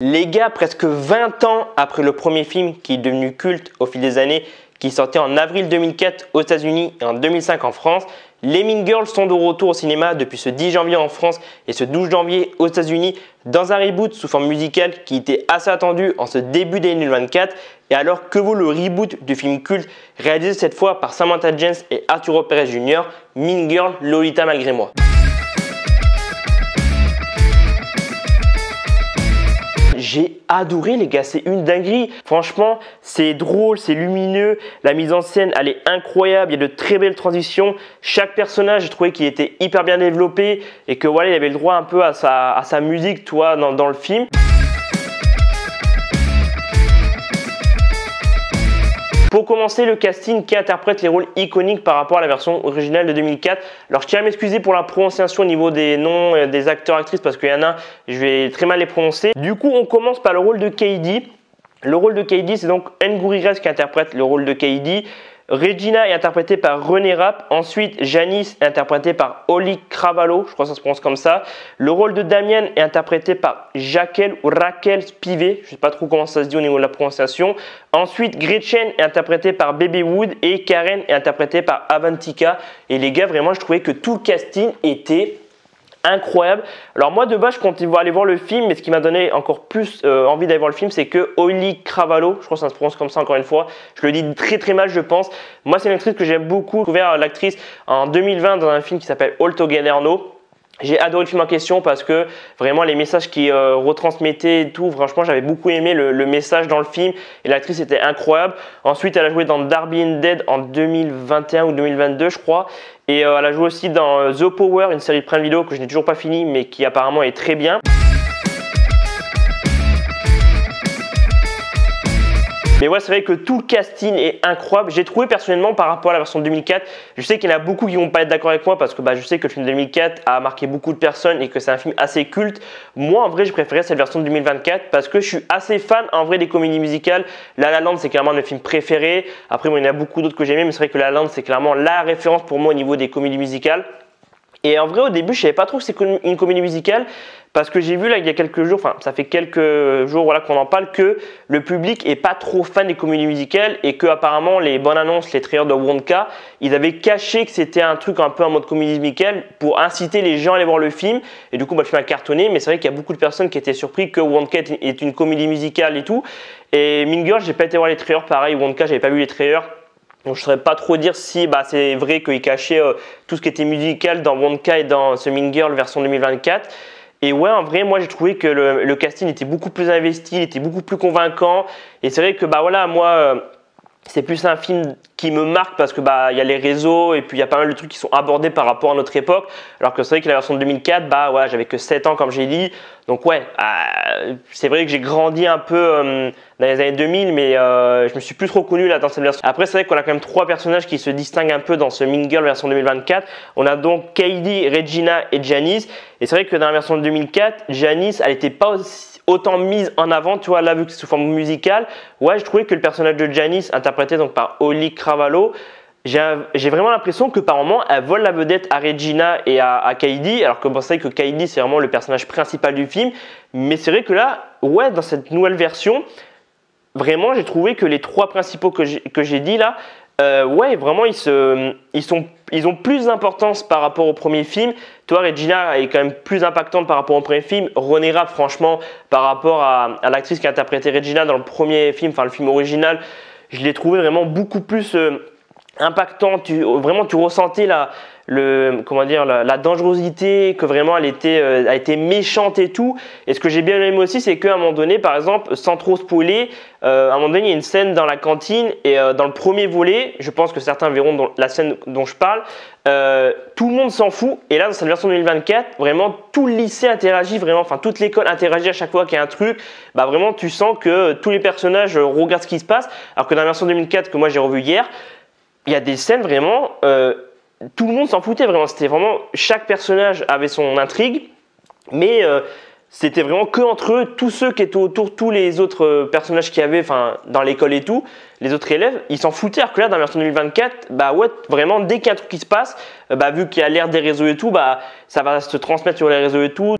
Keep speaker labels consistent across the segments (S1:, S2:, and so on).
S1: Les gars, presque 20 ans après le premier film qui est devenu culte au fil des années, qui sortait en avril 2004 aux États-Unis et en 2005 en France, les Mean Girls sont de retour au cinéma depuis ce 10 janvier en France et ce 12 janvier aux États-Unis dans un reboot sous forme musicale qui était assez attendu en ce début d'année 2024. Et alors, que vaut le reboot du film culte réalisé cette fois par Samantha Jones et Arturo Pérez Jr., Mean Girl, Lolita malgré moi. J'ai adoré les gars, c'est une dinguerie. Franchement, c'est drôle, c'est lumineux. La mise en scène, elle est incroyable. Il y a de très belles transitions. Chaque personnage, j'ai trouvé qu'il était hyper bien développé et que voilà, il avait le droit un peu à sa musique, toi, dans le film. Pour commencer, le casting qui interprète les rôles iconiques par rapport à la version originale de 2004. Alors, je tiens à m'excuser pour la prononciation au niveau des noms des acteurs-actrices parce qu'il y en a, je vais très mal les prononcer. Du coup, on commence par le rôle de Kaidi. Le rôle de Kaidi, c'est donc Ngourirez qui interprète le rôle de Kaidi. Regina est interprétée par René Rapp. Ensuite, Janice est interprétée par Oli Cravalho, je crois que ça se prononce comme ça. Le rôle de Damien est interprété par Jaquel ou Raquel Spivet, je ne sais pas trop comment ça se dit au niveau de la prononciation. Ensuite, Gretchen est interprétée par Baby Wood et Karen est interprétée par Avantika. Et les gars, vraiment, je trouvais que tout le casting était incroyable. Alors moi de base je comptais aller voir le film, mais ce qui m'a donné encore plus envie d'aller voir le film, c'est que Oli Cravalho, je crois que ça se prononce comme ça encore une fois, je le dis très très mal je pense. Moi c'est une actrice que j'aime beaucoup, j'ai découvert l'actrice en 2020 dans un film qui s'appelle All Together Now. J'ai adoré le film en question parce que vraiment les messages qu'il retransmettait et tout, franchement j'avais beaucoup aimé le message dans le film et l'actrice était incroyable. Ensuite elle a joué dans Darby and Dead en 2021 ou 2022 je crois. Et elle a joué aussi dans The Power, une série de Prime Video que je n'ai toujours pas fini mais qui apparemment est très bien. Mais ouais, c'est vrai que tout le casting est incroyable. J'ai trouvé personnellement par rapport à la version de 2004, je sais qu'il y en a beaucoup qui vont pas être d'accord avec moi parce que je sais que le film de 2004 a marqué beaucoup de personnes et que c'est un film assez culte. Moi en vrai, j'ai préféré cette version de 2024 parce que je suis assez fan en vrai des comédies musicales. La La Land, c'est clairement mes films préférés. Après, moi, il y en a beaucoup d'autres que j'aimais, mais c'est vrai que La La Land, c'est clairement la référence pour moi au niveau des comédies musicales. Et en vrai, au début, je savais pas trop que c'est une comédie musicale parce que j'ai vu là il y a quelques jours, enfin ça fait quelques jours voilà qu'on en parle, que le public est pas trop fan des comédies musicales et que apparemment les bonnes annonces, les trailers de Wonka, ils avaient caché que c'était un truc un peu en mode comédie musicale pour inciter les gens à aller voir le film. Et du coup, le film a cartonné, mais c'est vrai qu'il y a beaucoup de personnes qui étaient surpris que Wonka est une comédie musicale et tout. Et Mean Girls, j'ai pas été voir les trailers, pareil, Wonka, j'avais pas vu les trailers. Donc je ne saurais pas trop dire si c'est vrai qu'il cachait tout ce qui était musical dans Wonka et dans ce Mean Girl version 2024. Et ouais, en vrai, moi j'ai trouvé que le casting était beaucoup plus investi, il était beaucoup plus convaincant. Et c'est vrai que voilà, moi c'est plus un film qui me marque parce que il y a les réseaux et puis il y a pas mal de trucs qui sont abordés par rapport à notre époque. Alors que c'est vrai que la version de 2004, ouais, j'avais que 7 ans comme j'ai dit. Donc ouais, c'est vrai que j'ai grandi un peu dans les années 2000, mais je me suis plus trop reconnu là dans cette version. Après, c'est vrai qu'on a quand même 3 personnages qui se distinguent un peu dans ce Mean Girl version 2024. On a donc Kaidi, Regina et Janice. Et c'est vrai que dans la version de 2004, Janice, elle n'était pas autant mise en avant, tu vois, là vu que c'est sous forme musicale. Ouais, je trouvais que le personnage de Janice, interprété donc par Oli Cravalho, j'ai vraiment l'impression que par moment elle vole la vedette à Regina et à Kaidi, alors que c'est vrai que Kaidi c'est vraiment le personnage principal du film. Mais c'est vrai que là, ouais, dans cette nouvelle version, vraiment j'ai trouvé que les 3 principaux que j'ai dit là, ouais, vraiment ils ont plus d'importance par rapport au premier film. Toi, Regina est quand même plus impactante par rapport au premier film. René Rapp, franchement, par rapport à l'actrice qui a interprété Regina dans le premier film, enfin le film original, je l'ai trouvé vraiment beaucoup plus impactant. Vraiment, tu ressentais la dangerosité, que vraiment elle était méchante et tout. Et ce que j'ai bien aimé aussi, c'est qu'à un moment donné, par exemple, sans trop spoiler, à un moment donné, il y a une scène dans la cantine et dans le premier volet, je pense que certains verront dans la scène dont je parle, tout le monde s'en fout. Et là, dans cette version 2024, vraiment tout le lycée interagit, vraiment, enfin toute l'école interagit à chaque fois qu'il y a un truc. Vraiment, tu sens que tous les personnages regardent ce qui se passe. Alors que dans la version 2004 que moi j'ai revue hier, il y a des scènes vraiment, tout le monde s'en foutait vraiment. C'était vraiment, chaque personnage avait son intrigue, mais c'était vraiment que entre eux, tous ceux qui étaient autour, tous les autres personnages qu'il y avait, dans l'école et tout, les autres élèves, ils s'en foutaient. Alors que là, dans la version 2024, ouais, vraiment, dès qu'il y a un truc qui se passe, vu qu'il y a l'ère des réseaux et tout, ça va se transmettre sur les réseaux et tout.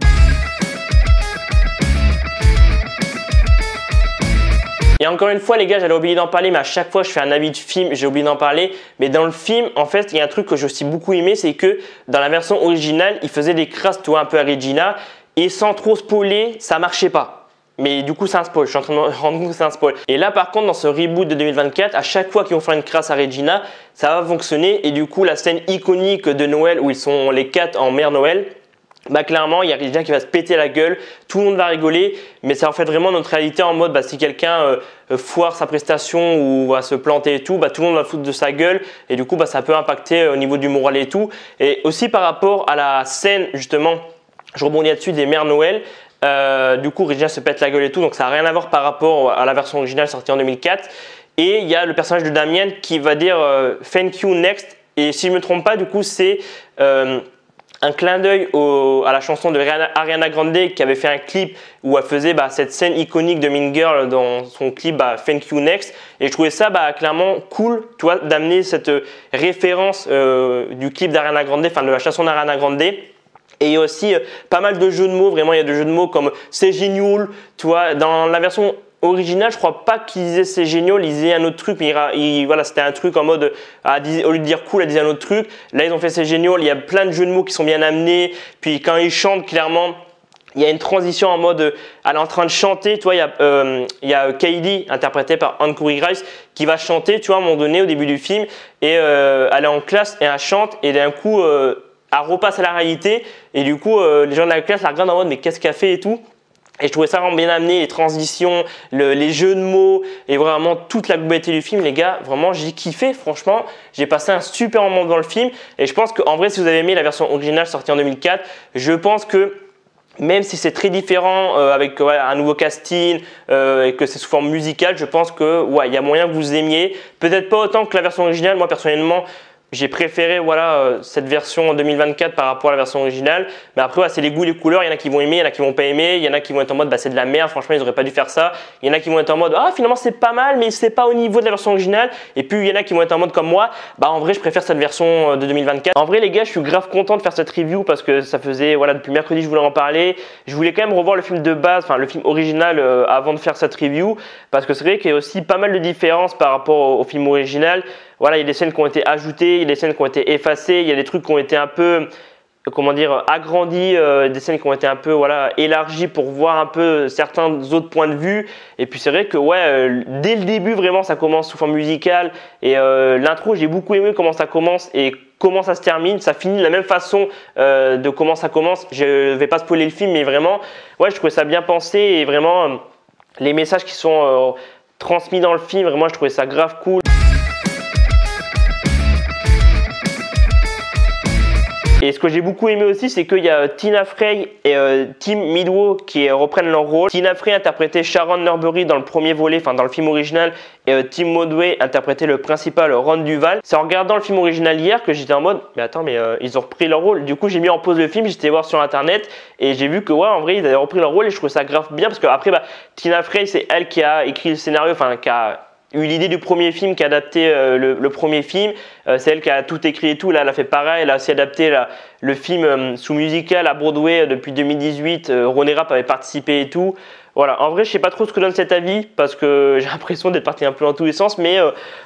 S1: encore une fois les gars, j'allais oublier d'en parler, mais à chaque fois je fais un avis de film, j'ai oublié d'en parler. Mais dans le film, en fait, il y a un truc que j'ai aussi beaucoup aimé, c'est que dans la version originale, il faisait des crasses, tu vois, un peu à Regina, et sans trop spoiler, ça marchait pas. Mais du coup, c'est un spoil. Je suis en train de me rendre compte que c'est un spoil. Et là, par contre, dans ce reboot de 2024, à chaque fois qu'ils vont faire une crasse à Regina, ça va fonctionner. Et du coup, la scène iconique de Noël où ils sont les 4 en Mère Noël, bah clairement, il y a Regina qui va se péter la gueule, tout le monde va rigoler, mais ça en fait vraiment notre réalité en mode si quelqu'un foire sa prestation ou va se planter et tout, tout le monde va foutre de sa gueule et du coup ça peut impacter au niveau du moral et tout. Et aussi par rapport à la scène justement, je rebondis là-dessus des Mères Noël. Du coup, Regina se pète la gueule et tout, donc ça n'a rien à voir par rapport à la version originale sortie en 2004. Et il y a le personnage de Damien qui va dire thank you next. Et si je ne me trompe pas, du coup, c'est un clin d'œil à la chanson de Ariana Grande qui avait fait un clip où elle faisait cette scène iconique de Mean Girl dans son clip Thank You Next. Et je trouvais ça clairement cool, tu vois, d'amener cette référence du clip d'Ariana Grande, enfin de la chanson d'Ariana Grande. Et il y a aussi pas mal de jeux de mots, vraiment il y a des jeux de mots comme c'est génial, tu vois, dans la version originale, je crois pas qu'ils disaient c'est génial, ils disaient un autre truc, mais voilà, c'était un truc en mode, au lieu de dire cool, ils disaient un autre truc. Là, ils ont fait c'est génial, il y a plein de jeux de mots qui sont bien amenés, puis quand ils chantent, clairement, il y a une transition en mode, elle est en train de chanter, tu vois, il y a Kylie, interprétée par Anne Coury Rice, qui va chanter, tu vois, à un moment donné, au début du film, et elle est en classe et elle chante, et d'un coup, elle repasse à la réalité, et du coup, les gens de la classe la regardent en mode, mais qu'est-ce qu'elle fait et tout. Et je trouvais ça vraiment bien amené, les transitions, les jeux de mots et vraiment toute la globalité du film, les gars. Vraiment, j'ai kiffé, franchement. J'ai passé un super moment dans le film. Et je pense qu'en vrai, si vous avez aimé la version originale sortie en 2004, je pense que même si c'est très différent avec un nouveau casting et que c'est sous forme musicale, je pense que il y a moyen que vous aimiez. Peut-être pas autant que la version originale. Moi, personnellement, j'ai préféré cette version en 2024 par rapport à la version originale. Mais après, c'est les goûts et les couleurs. Il y en a qui vont aimer, il y en a qui vont pas aimer. Il y en a qui vont être en mode c'est de la merde, franchement, ils auraient pas dû faire ça. Il y en a qui vont être en mode finalement, c'est pas mal, mais c'est pas au niveau de la version originale. Et puis, il y en a qui vont être en mode comme moi, en vrai, je préfère cette version de 2024. En vrai, les gars, je suis grave content de faire cette review parce que ça faisait, depuis mercredi, je voulais en parler. Je voulais quand même revoir le film de base, le film original avant de faire cette review parce que c'est vrai qu'il y a aussi pas mal de différences par rapport au film original. Voilà, il y a des scènes qui ont été ajoutées, il y a des scènes qui ont été effacées, il y a des trucs qui ont été un peu, agrandis, des scènes qui ont été un peu, élargies pour voir un peu certains autres points de vue. Et puis c'est vrai que, dès le début, vraiment, ça commence sous forme musicale. Et l'intro, j'ai beaucoup aimé comment ça commence et comment ça se termine. Ça finit de la même façon de comment ça commence. Je vais pas spoiler le film, mais vraiment, je trouvais ça bien pensé et vraiment, les messages qui sont transmis dans le film, vraiment, je trouvais ça grave cool. Et ce que j'ai beaucoup aimé aussi, c'est qu'il y a Tina Fey et Tim Midway qui reprennent leur rôle. Tina Fey interprétait Sharon Norbury dans le premier volet, dans le film original, et Tim Midway interprétait le principal Ron Duval. C'est en regardant le film original hier que j'étais en mode, mais attends, ils ont repris leur rôle. Du coup, j'ai mis en pause le film, j'étais voir sur internet et j'ai vu que en vrai, ils avaient repris leur rôle et je trouve ça grave bien parce que après, Tina Fey, c'est elle qui a écrit le scénario, qui a eu l'idée du premier film, qui a adapté le premier film. C'est elle qui a tout écrit et tout. Là, elle a fait pareil. Elle a aussi adapté le film sous musical à Broadway depuis 2018. René Rapp avait participé et tout. Voilà, en vrai, je sais pas trop ce que donne cet avis parce que j'ai l'impression d'être parti un peu dans tous les sens. Mais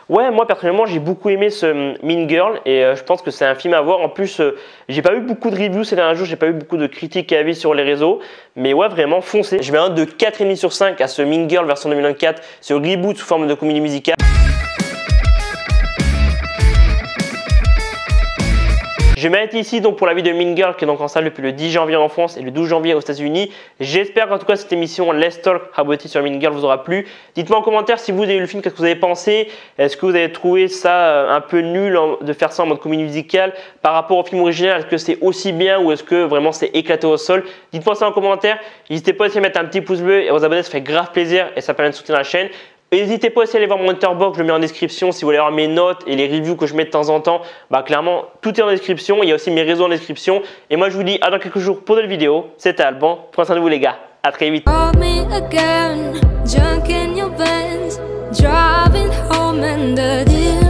S1: moi personnellement, j'ai beaucoup aimé ce Mean Girl et je pense que c'est un film à voir. En plus, j'ai pas eu beaucoup de reviews ces derniers jours, j'ai pas eu beaucoup de critiques et avis sur les réseaux. Mais vraiment, foncez. Je mets un de 4,5 sur 5 à ce Mean Girl version 2024, ce reboot sous forme de comédie musicale. Je vais m'arrêter ici donc pour la vidéo de Mean Girl qui est donc en salle depuis le 10 janvier en France et le 12 janvier aux États-Unis. J'espère qu'en tout cas cette émission Let's Talk About It sur Mean Girl vous aura plu. Dites-moi en commentaire si vous avez vu le film, qu'est-ce que vous avez pensé. Est-ce que vous avez trouvé ça un peu nul de faire ça en mode comédie musicale par rapport au film original? Est-ce que c'est aussi bien ou est-ce que vraiment c'est éclaté au sol? Dites-moi ça en commentaire. N'hésitez pas aussi à mettre un petit pouce bleu et à vous abonner, ça fait grave plaisir et ça permet de soutenir la chaîne. N'hésitez pas aussi à aller voir mon Letterboxd, je le mets en description si vous voulez avoir mes notes et les reviews que je mets de temps en temps. Clairement, tout est en description. Il y a aussi mes réseaux en description. Et moi, je vous dis à dans quelques jours pour de vidéos. C'était Alban. Prenez soin de vous les gars. À très vite. Driving home and